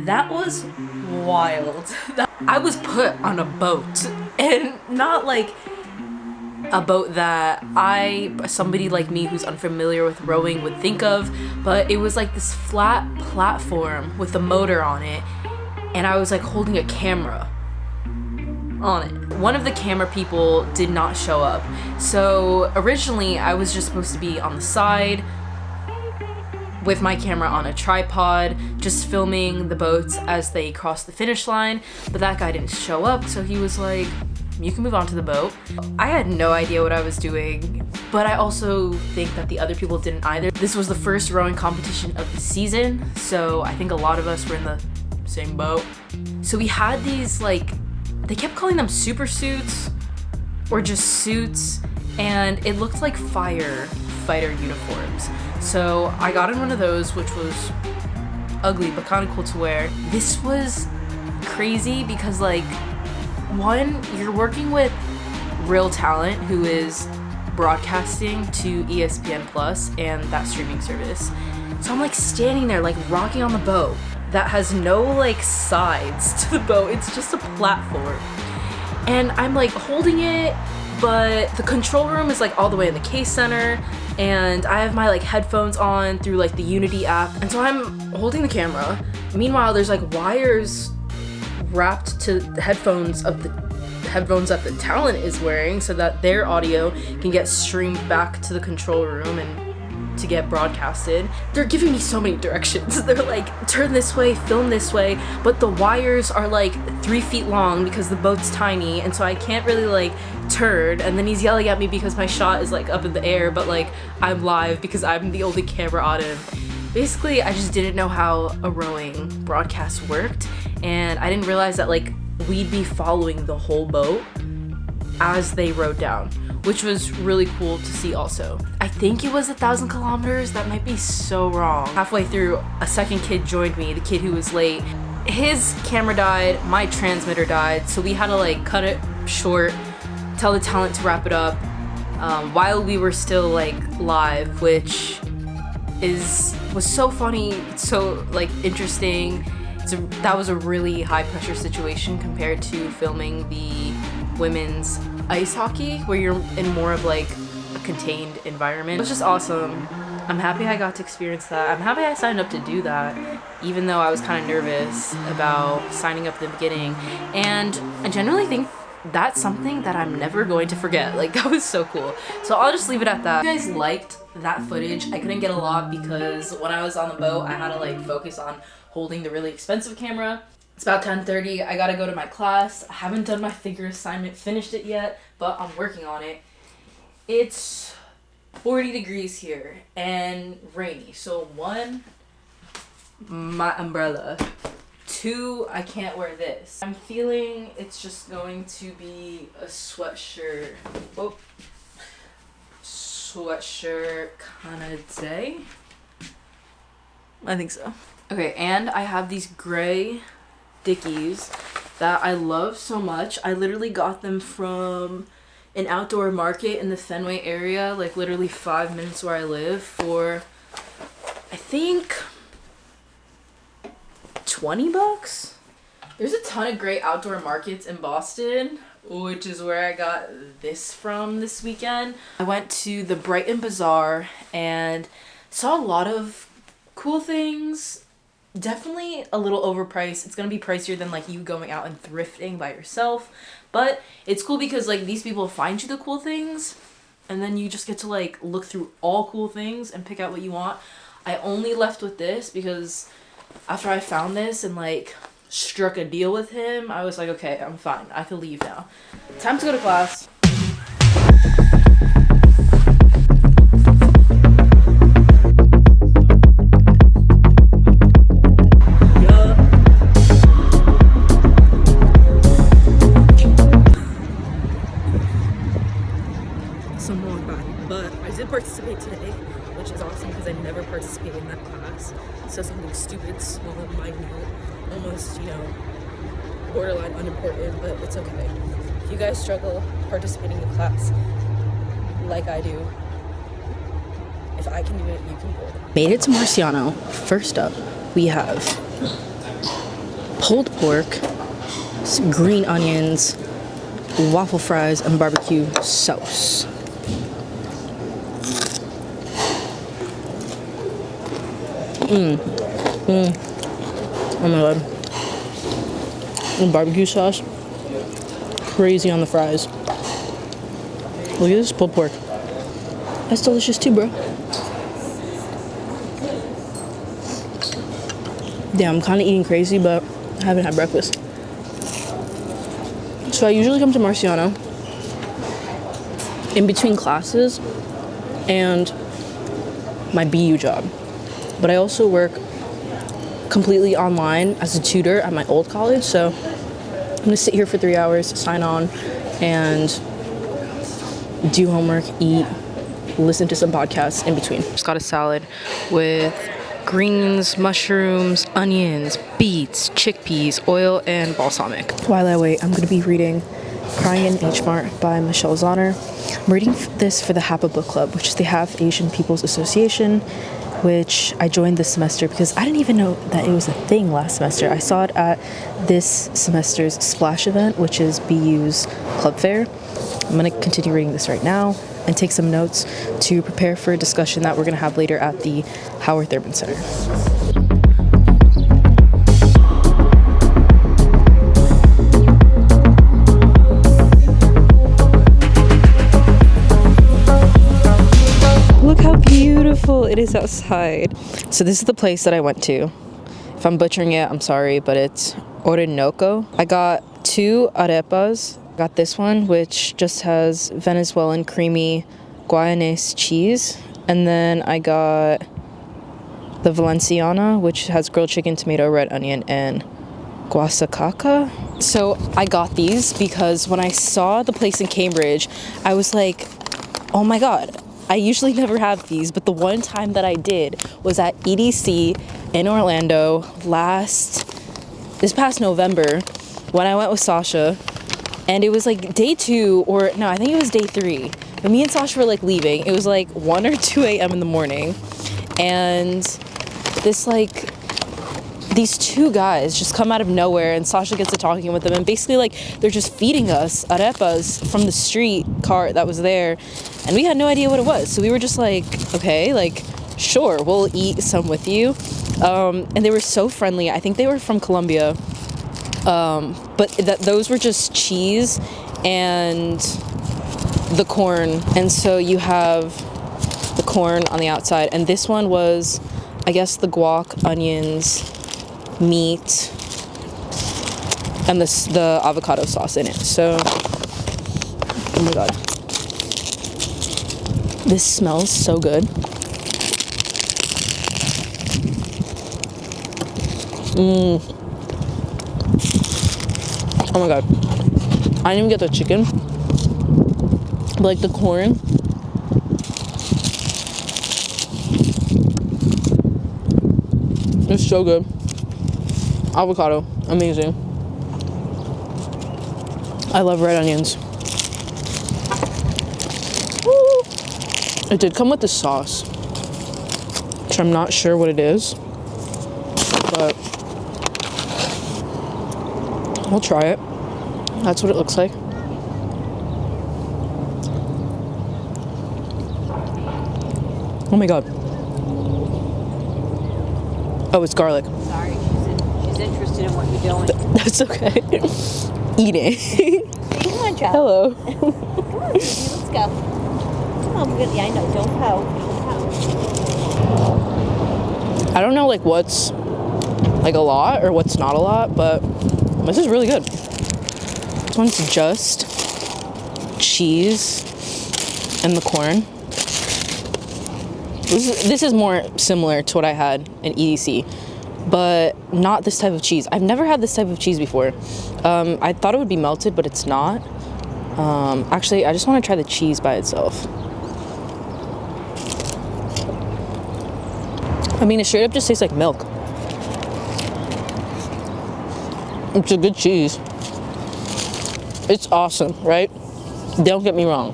That was wild. I was put on a boat, and not like a boat that somebody like me who's unfamiliar with rowing would think of, but it was like this flat platform with a motor on it, and I was like holding a camera on it. One of the camera people did not show up, so originally I was just supposed to be on the side with my camera on a tripod, just filming the boats as they cross the finish line, but that guy didn't show up, so he was like, you can move on to the boat. I had no idea what I was doing, but I also think that the other people didn't either. This was the first rowing competition of the season, so I think a lot of us were in the same boat. So we had these, like, they kept calling them super suits or just suits, and it looked like firefighter uniforms. So I got in one of those, which was ugly but kind of cool to wear. This was crazy because, like, one, you're working with real talent who is broadcasting to ESPN Plus and that streaming service. So I'm like standing there like rocking on the boat that has no like sides to the boat. It's just a platform. And I'm like holding it, but the control room is like all the way in the Case Center, and I have my like headphones on through like the Unity app, and so I'm holding the camera. Meanwhile, there's like wires wrapped to the headphones that the talent is wearing so that their audio can get streamed back to the control room and to get broadcasted. They're giving me so many directions. They're like, turn this way, film this way, but the wires are like 3 feet long because the boat's tiny, and so I can't really like turn. And then he's yelling at me because my shot is like up in the air, but like I'm live because I'm the only camera on him. Basically, I just didn't know how a rowing broadcast worked, and I didn't realize that like we'd be following the whole boat as they rowed down, which was really cool to see also. I think it was 1,000 kilometers, that might be so wrong. Halfway through, a second kid joined me, the kid who was late. His camera died, my transmitter died, so we had to like cut it short, tell the talent to wrap it up while we were still like live, which was so funny, so like interesting. That was a really high pressure situation compared to filming the women's ice hockey where you're in more of like a contained environment. It was just awesome. I'm happy I got to experience that. I'm happy I signed up to do that, even though I was kind of nervous about signing up at the beginning. And I generally think that's something that I'm never going to forget. Like, that was so cool. So I'll just leave it at that. If you guys liked that footage, I couldn't get a lot because when I was on the boat, I had to like focus on holding the really expensive camera. It's about 10:30. I gotta go to my class. I haven't done my figure assignment, finished it yet, but I'm working on it. It's 40 degrees here and rainy. So 1, my umbrella. 2, I can't wear this. I'm feeling it's just going to be a sweatshirt. Oh, sweatshirt kind of day. I think so. Okay, and I have these gray Dickies that I love so much. I literally got them from an outdoor market in the Fenway area, like literally 5 minutes where I live, for I think $20. There's a ton of great outdoor markets in Boston, which is where I got this from this weekend. I went to the Brighton Bazaar and saw a lot of cool things. Definitely a little overpriced. It's gonna be pricier than like you going out and thrifting by yourself, but it's cool because like these people find you the cool things and then you just get to like look through all cool things and pick out what you want. I only left with this because after I found this and like struck a deal with him, I was like, okay, I'm fine, I can leave now. Time to go to class. Participate today, which is awesome because I never participated in that class. So something stupid, small, minute, almost, borderline unimportant, but it's okay. If you guys struggle participating in class like I do, if I can do it, you can do it. Made it to Marciano. First up, we have pulled pork, green onions, waffle fries, and barbecue sauce. Oh my god. And barbecue sauce. Crazy on the fries. Look at this pulled pork. That's delicious too, bro. Damn, I'm kind of eating crazy, but I haven't had breakfast. So I usually come to Marciano in between classes and my BU job. But I also work completely online as a tutor at my old college, so I'm gonna sit here for 3 hours, sign on, and do homework, eat, listen to some podcasts in between. Just got a salad with greens, mushrooms, onions, beets, chickpeas, oil, and balsamic. While I wait, I'm going to be reading Crying in H Mart by Michelle Zauner. I'm reading this for the HAPA Book Club, which is the Half Asian People's Association, which I joined this semester because I didn't even know that it was a thing last semester. I saw it at this semester's Splash event, which is BU's club fair. I'm going to continue reading this right now and take some notes to prepare for a discussion that we're going to have later at the Howard Thurman Center. Look how beautiful it is outside. So this is the place that I went to. If I'm butchering it, I'm sorry, but it's Orinoco. I got 2 arepas. Got this one, which just has Venezuelan creamy Guyanese cheese. And then I got the Valenciana, which has grilled chicken, tomato, red onion, and guasacaca. So I got these because when I saw the place in Cambridge, I was like, oh my god, I usually never have these, but the one time that I did was at EDC in Orlando this past November when I went with Sasha. And it was like day 2, or no, I think it was day 3. But me and Sasha were like leaving. It was like 1 or 2 a.m. in the morning. And these 2 guys just come out of nowhere, and Sasha gets to talking with them. And basically like they're just feeding us arepas from the street cart that was there. And we had no idea what it was. So we were just like, okay, like, sure, we'll eat some with you. And they were so friendly. I think they were from Colombia. But those were just cheese and the corn. And so you have the corn on the outside. And this one was, I guess, the guac, onions, meat, and the avocado sauce in it. So, oh my god. This smells so good. Oh my god. I didn't even get the chicken. But like the corn. It's so good. Avocado. Amazing. I love red onions. Woo. It did come with the sauce, which I'm not sure what it is. But we'll try it. That's what it looks like. Oh my god. Oh, it's garlic. Sorry, she's interested in what you're doing. That's okay. Eating. Come on, child. Hello. Come on, baby, let's go. Come on, we're gonna, yeah, I know, don't pout. I don't know like what's like a lot or what's not a lot, but this is really good. This one's just cheese and the corn. This is more similar to what I had in EDC, but not this type of cheese. I've never had this type of cheese before. I thought it would be melted, but it's not. Actually, I just want to try the cheese by itself. I mean, it straight up just tastes like milk. It's a good cheese. It's awesome, right? Don't get me wrong.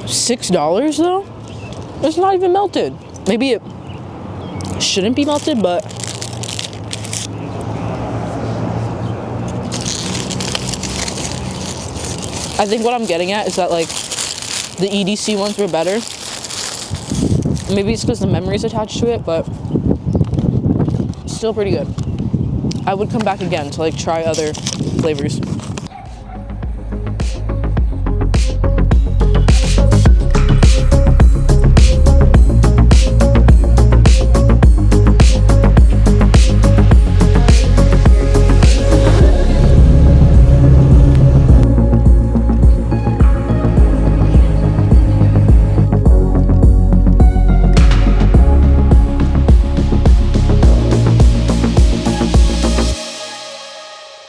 $6 though? It's not even melted. Maybe shouldn't be melted, but I think what I'm getting at is that like the EDC ones were better. Maybe it's because the memory's attached to it, but still pretty good. I would come back again to like try other flavors.